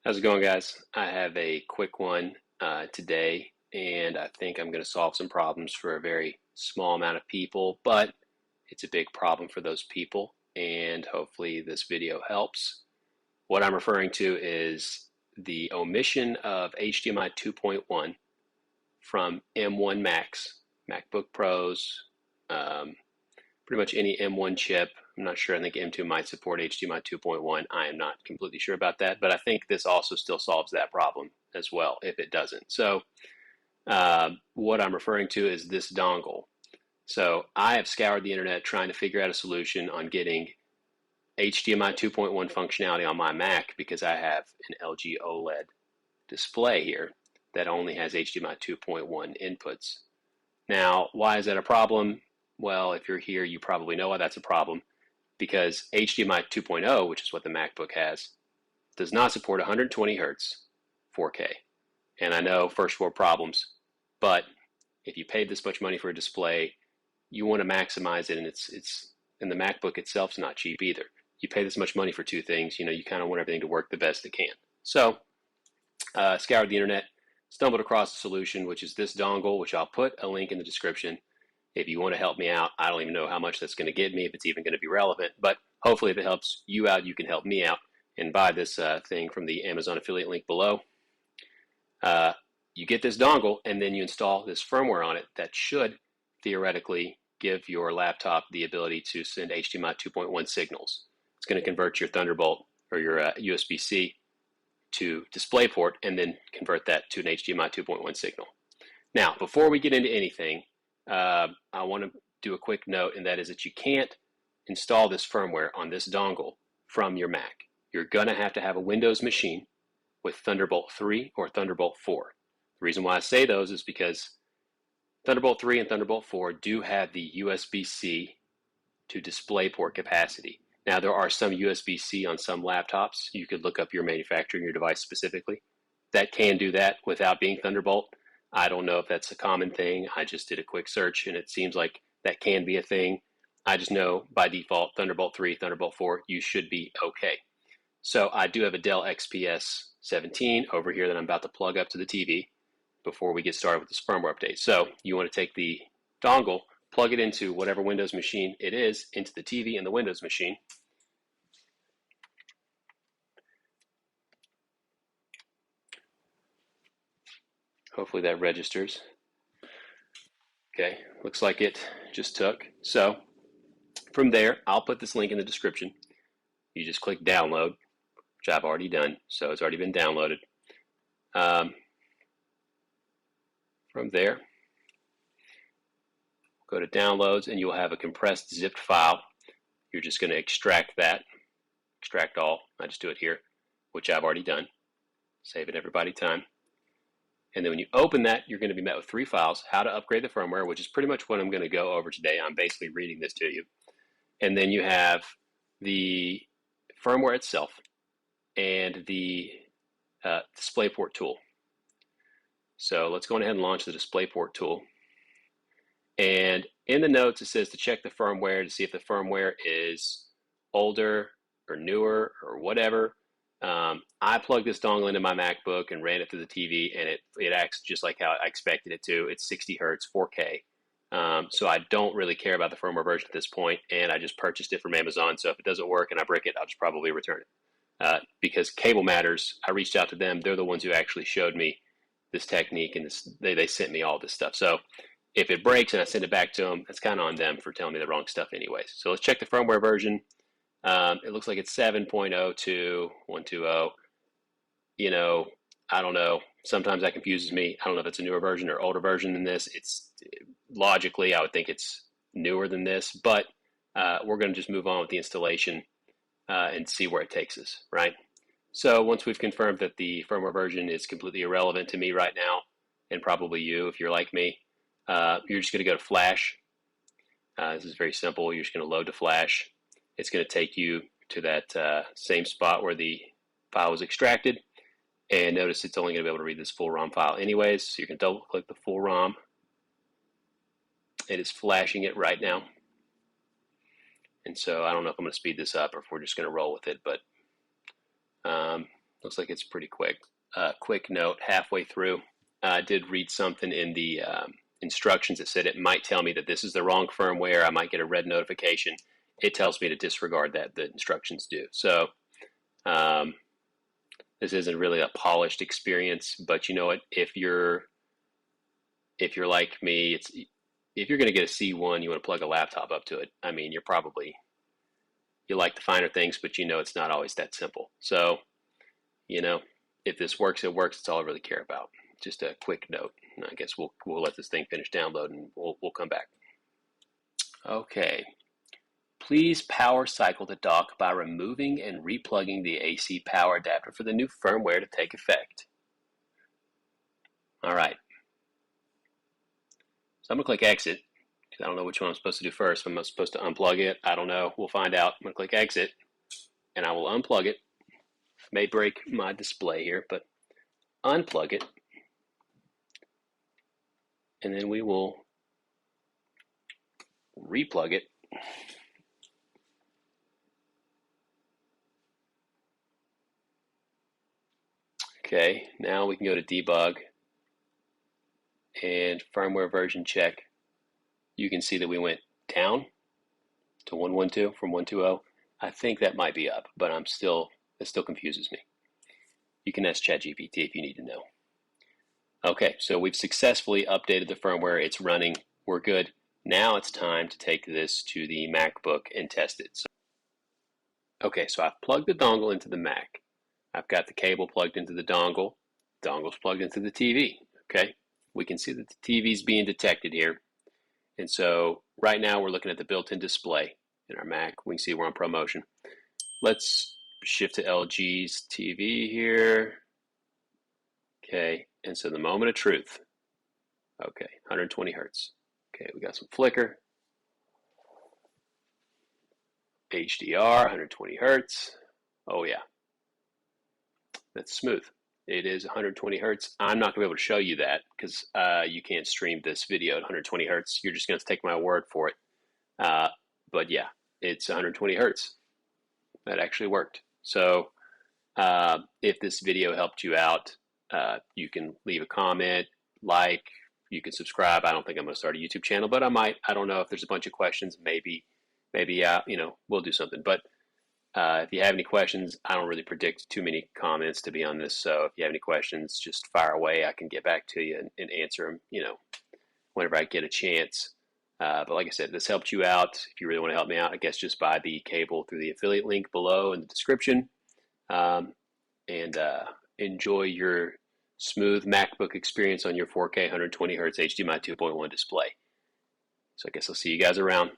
How's it going, guys? I have a quick one today, and I think I'm going to solve some problems for a very small amount of people, but it's a big problem for those people, and hopefully this video helps. What I'm referring to is the omission of HDMI 2.1 from M1 Macs, MacBook Pros, pretty much any M1 chip. I'm not sure. I think M2 might support HDMI 2.1. I am not completely sure about that, but I think this also still solves that problem as well if it doesn't. So what I'm referring to is this dongle. So I have scoured the internet trying to figure out a solution on getting HDMI 2.1 functionality on my Mac because I have an LG OLED display here that only has HDMI 2.1 inputs. Now, why is that a problem? Well, if you're here, you probably know why that's a problem, because HDMI 2.0, which is what the MacBook has, does not support 120 hertz 4K. And I know first world problems, but if you paid this much money for a display, you want to maximize it, and the MacBook itself is not cheap either. You pay this much money for two things, you kind of want everything to work the best it can. So, scoured the internet, stumbled across a solution, which is this dongle, which I'll put a link in the description. If you want to help me out, I don't even know how much that's going to get me, if it's even going to be relevant, but hopefully if it helps you out, you can help me out and buy this thing from the Amazon affiliate link below. You get this dongle, and then you install this firmware on it that should theoretically give your laptop the ability to send HDMI 2.1 signals. It's going to convert your Thunderbolt or your USB-C to DisplayPort and then convert that to an HDMI 2.1 signal. Now, before we get into anything, I want to do a quick note, and that is that you can't install this firmware on this dongle from your Mac. You're going to have a Windows machine with Thunderbolt 3 or Thunderbolt 4. The reason why I say those is because Thunderbolt 3 and Thunderbolt 4 do have the USB-C to DisplayPort capacity. Now, there are some USB-C on some laptops. You could look up your manufacturer and your device specifically that can do that without being Thunderbolt. I don't know if that's a common thing. I just did a quick search, and it seems like that can be a thing. I just know by default, Thunderbolt 3, Thunderbolt 4, you should be okay. So I do have a Dell XPS 17 over here that I'm about to plug up to the TV before we get started with this firmware update. So you want to take the dongle, plug it into whatever Windows machine it is, into the TV in the Windows machine. Hopefully that registers. Okay, looks like it just took. So from there, I'll put this link in the description. You just click download, which I've already done, so it's already been downloaded. From there, go to downloads, and you'll have a compressed zipped file. You're just going to extract that, extract all. I just do it here, which I've already done, saving everybody time. And then when you open that, you're going to be met with three files: how to upgrade the firmware, which is pretty much what I'm going to go over today. I'm basically reading this to you. And then you have the firmware itself and the DisplayPort tool. So let's go ahead and launch the DisplayPort tool. And in the notes, it says to check the firmware to see if the firmware is older or newer or whatever. I plugged this dongle into my MacBook and ran it through the TV, and it acts just like how I expected it to. It's 60 hertz, 4K. So I don't really care about the firmware version at this point, and I just purchased it from Amazon. So if it doesn't work and I brick it, I'll just probably return it. Because Cable Matters, I reached out to them. They're the ones who actually showed me this technique, and they sent me all this stuff. So if it breaks and I send it back to them, that's kind of on them for telling me the wrong stuff anyways. So let's check the firmware version. It looks like it's 7.02120. I don't know. Sometimes that confuses me. I don't know if it's a newer version or older version than this. It's logically, I would think it's newer than this, but we're going to just move on with the installation and see where it takes us, right? So once we've confirmed that the firmware version is completely irrelevant to me right now, and probably you if you're like me, you're just going to go to Flash. This is very simple. You're just going to load to Flash. It's going to take you to that same spot where the file was extracted. And notice it's only going to be able to read this full ROM file anyways. So you can double click the full ROM. It is flashing it right now. And so I don't know if I'm going to speed this up or if we're just going to roll with it. But Looks like it's pretty quick. Quick note, halfway through, I did read something in the instructions that said it might tell me that this is the wrong firmware. I might get a red notification. It tells me to disregard that. The instructions do. So this isn't really a polished experience, but you know what? If you're like me, if you're going to get a C1, you want to plug a laptop up to it. I mean, you like the finer things, but you know it's not always that simple. So, you know, if this works, it works. It's all I really care about. Just a quick note. I guess we'll let this thing finish downloading and we'll come back. Okay. Please power cycle the dock by removing and replugging the AC power adapter for the new firmware to take effect. All right. So I'm going to click exit because I don't know which one I'm supposed to do first. Am I supposed to unplug it? I don't know. We'll find out. I'm going to click exit and I will unplug it. May break my display here, but unplug it. And then we will replug it. Okay, now we can go to debug and firmware version check. You can see that we went down to 112 from 120. I think that might be up, but it still confuses me. You can ask ChatGPT if you need to know. Okay, so we've successfully updated the firmware. It's running. We're good. Now it's time to take this to the MacBook and test it. Okay, so I've plugged the dongle into the Mac. I've got the cable plugged into the dongle. Dongle's plugged into the TV. Okay, we can see that the TV is being detected here. And so right now we're looking at the built-in display in our Mac. We can see we're on ProMotion. Let's shift to LG's TV here. Okay, and so the moment of truth. Okay, 120 hertz. Okay, we got some flicker. HDR, 120 hertz. Oh yeah, that's smooth. It is 120 hertz. I'm not going to be able to show you that because you can't stream this video at 120 hertz. You're just going to take my word for it. But yeah, it's 120 hertz. That actually worked. So if this video helped you out, you can leave a comment, like, you can subscribe. I don't think I'm going to start a YouTube channel, but I might. I don't know if there's a bunch of questions. Maybe, we'll do something. But if you have any questions, I don't really predict too many comments to be on this. So if you have any questions, just fire away. I can get back to you and answer them, whenever I get a chance. But like I said, this helped you out. If you really want to help me out, I guess just buy the cable through the affiliate link below in the description. And enjoy your smooth MacBook experience on your 4K 120 Hz HDMI 2.1 display. So I guess I'll see you guys around.